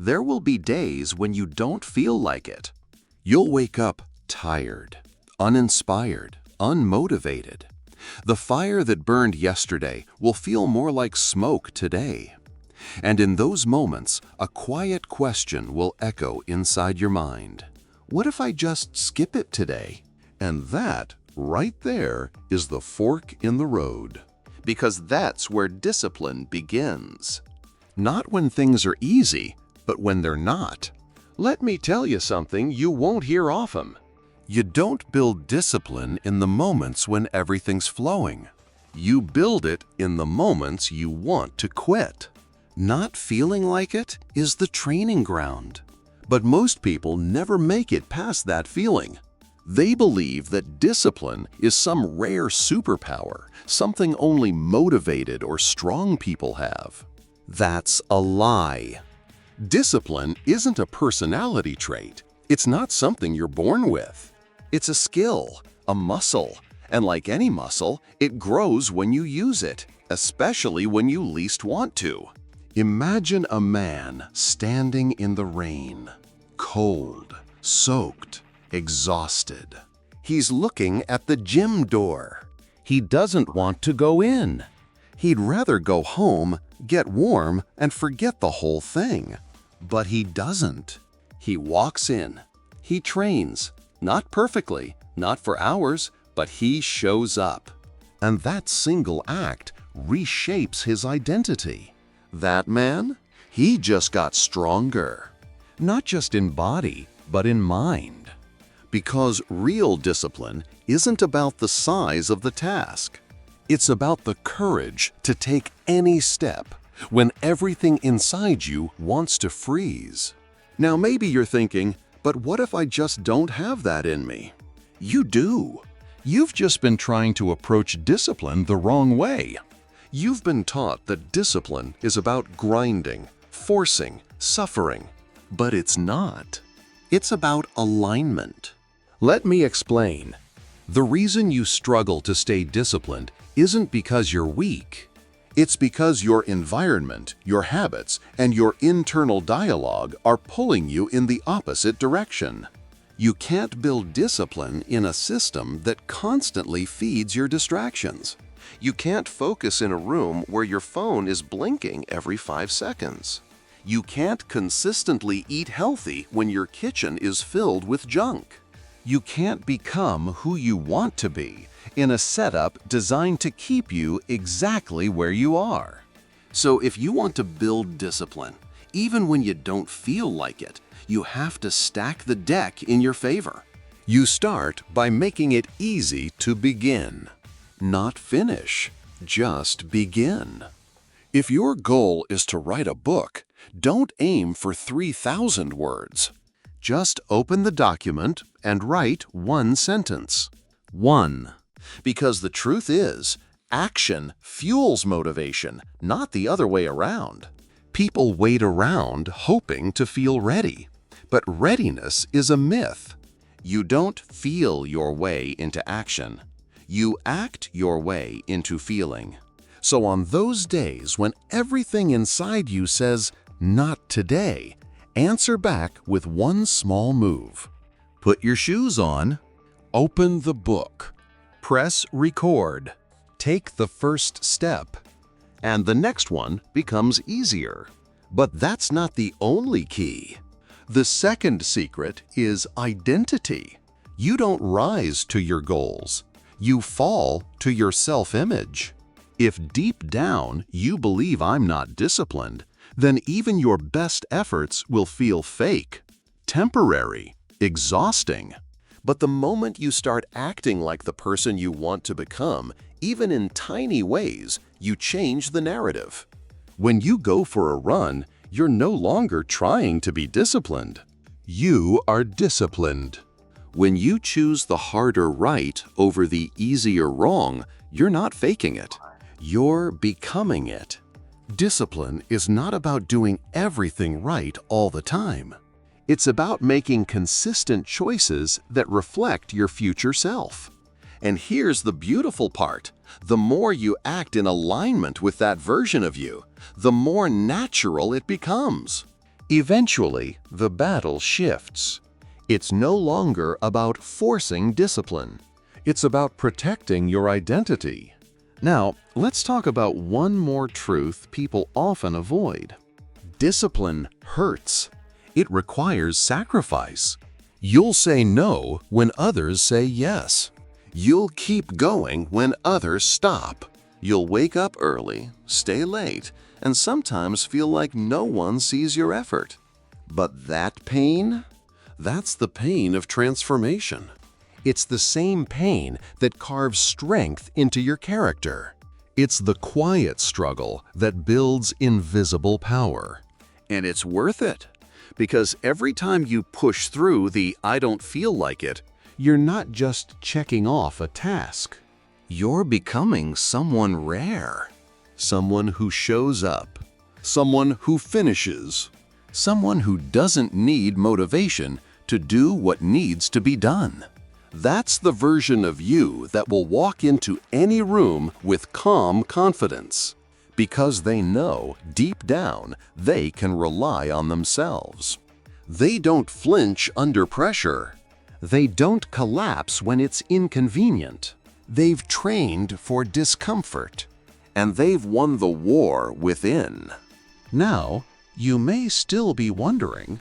There will be days when you don't feel like it. You'll wake up tired, uninspired, unmotivated. The fire that burned yesterday will feel more like smoke today. And in those moments, a quiet question will echo inside your mind. What if I just skip it today? And that, right there, is the fork in the road. Because that's where discipline begins. Not when things are easy, but when they're not. Let me tell you something you won't hear often. You don't build discipline in the moments when everything's flowing. You build it in the moments you want to quit. Not feeling like it is the training ground. But most people never make it past that feeling. They believe that discipline is some rare superpower, something only motivated or strong people have. That's a lie. Discipline isn't a personality trait. It's not something you're born with. It's a skill, a muscle, and like any muscle, it grows when you use it, especially when you least want to. Imagine a man standing in the rain, cold, soaked, exhausted. He's looking at the gym door. He doesn't want to go in. He'd rather go home, get warm, and forget the whole thing. But he doesn't. He walks in. He trains. Not perfectly, not for hours, but he shows up. And that single act reshapes his identity. That man, he just got stronger. Not just in body, but in mind. Because real discipline isn't about the size of the task. It's about the courage to take any step when everything inside you wants to freeze. Now maybe you're thinking, but what if I just don't have that in me? You do. You've just been trying to approach discipline the wrong way. You've been taught that discipline is about grinding, forcing, suffering. But it's not. It's about alignment. Let me explain. The reason you struggle to stay disciplined isn't because you're weak. It's because your environment, your habits, and your internal dialogue are pulling you in the opposite direction. You can't build discipline in a system that constantly feeds your distractions. You can't focus in a room where your phone is blinking every 5 seconds. You can't consistently eat healthy when your kitchen is filled with junk. You can't become who you want to be in a setup designed to keep you exactly where you are. So if you want to build discipline, even when you don't feel like it, you have to stack the deck in your favor. You start by making it easy to begin. Not finish, just begin. If your goal is to write a book, don't aim for 3,000 words. Just open the document and write one sentence. One. Because the truth is, action fuels motivation, not the other way around. People wait around hoping to feel ready. But readiness is a myth. You don't feel your way into action. You act your way into feeling. So on those days when everything inside you says, "Not today," answer back with one small move. Put your shoes on. Open the book. Press record. Take the first step. And the next one becomes easier. But that's not the only key. The second secret is identity. You don't rise to your goals. You fall to your self-image. If deep down you believe I'm not disciplined, then even your best efforts will feel fake, temporary, exhausting. But the moment you start acting like the person you want to become, even in tiny ways, you change the narrative. When you go for a run, you're no longer trying to be disciplined. You are disciplined. When you choose the harder right over the easier wrong, you're not faking it. You're becoming it. Discipline is not about doing everything right all the time. It's about making consistent choices that reflect your future self. And here's the beautiful part. The more you act in alignment with that version of you, the more natural it becomes. Eventually, the battle shifts. It's no longer about forcing discipline. It's about protecting your identity. Now, let's talk about one more truth people often avoid. Discipline hurts. It requires sacrifice. You'll say no when others say yes. You'll keep going when others stop. You'll wake up early, stay late, and sometimes feel like no one sees your effort. But that pain? That's the pain of transformation. It's the same pain that carves strength into your character. It's the quiet struggle that builds invisible power. And it's worth it, because every time you push through the "I don't feel like it," you're not just checking off a task. You're becoming someone rare. Someone who shows up. Someone who finishes. Someone who doesn't need motivation to do what needs to be done. That's the version of you that will walk into any room with calm confidence, because they know deep down they can rely on themselves. They don't flinch under pressure. They don't collapse when it's inconvenient. They've trained for discomfort, and they've won the war within. Now, you may still be wondering,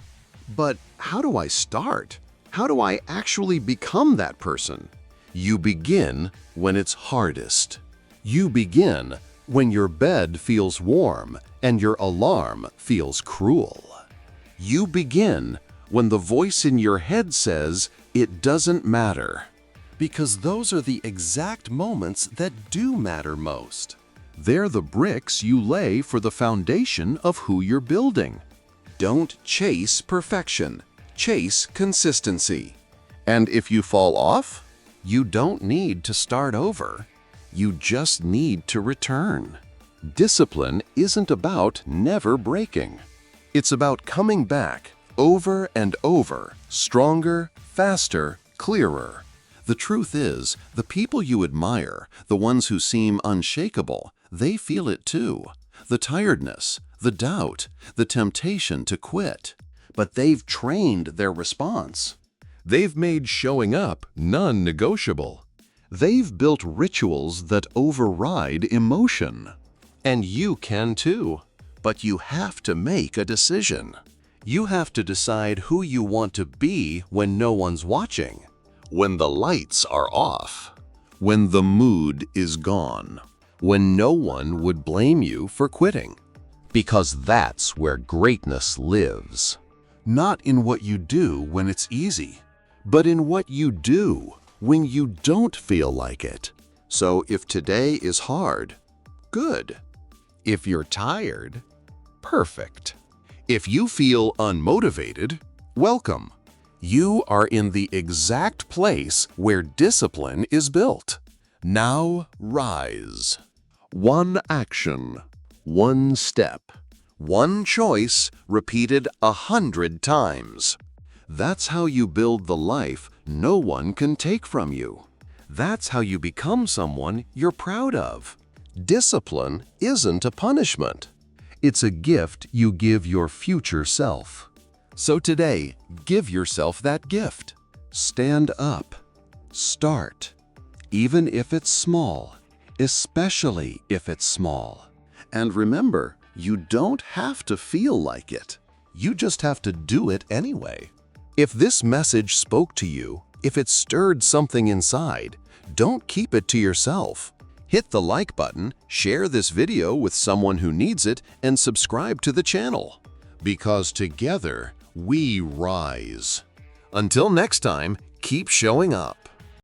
but how do I start? How do I actually become that person? You begin when it's hardest. You begin when your bed feels warm and your alarm feels cruel. You begin when the voice in your head says it doesn't matter. Because those are the exact moments that do matter most. They're the bricks you lay for the foundation of who you're building. Don't chase perfection. Chase consistency. And if you fall off, you don't need to start over. You just need to return. Discipline isn't about never breaking. It's about coming back over and over, stronger, faster, clearer. The truth is, the people you admire, the ones who seem unshakable, they feel it too. The tiredness, the doubt, the temptation to quit. But they've trained their response. They've made showing up non-negotiable. They've built rituals that override emotion. And you can too. But you have to make a decision. You have to decide who you want to be when no one's watching. When the lights are off. When the mood is gone. When no one would blame you for quitting. Because that's where greatness lives. Not in what you do when it's easy, but in what you do when you don't feel like it. So if today is hard, good. If you're tired, perfect. If you feel unmotivated, welcome. You are in the exact place where discipline is built. Now rise. One action, one step, one choice repeated 100 times. That's how you build the life no one can take from you. That's how you become someone you're proud of. Discipline isn't a punishment. It's a gift you give your future self. So today, give yourself that gift. Stand up. Start. Even if it's small, especially if it's small. And remember, you don't have to feel like it. You just have to do it anyway. If this message spoke to you, if it stirred something inside, don't keep it to yourself. Hit the like button, share this video with someone who needs it, and subscribe to the channel. Because together, we rise. Until next time, keep showing up.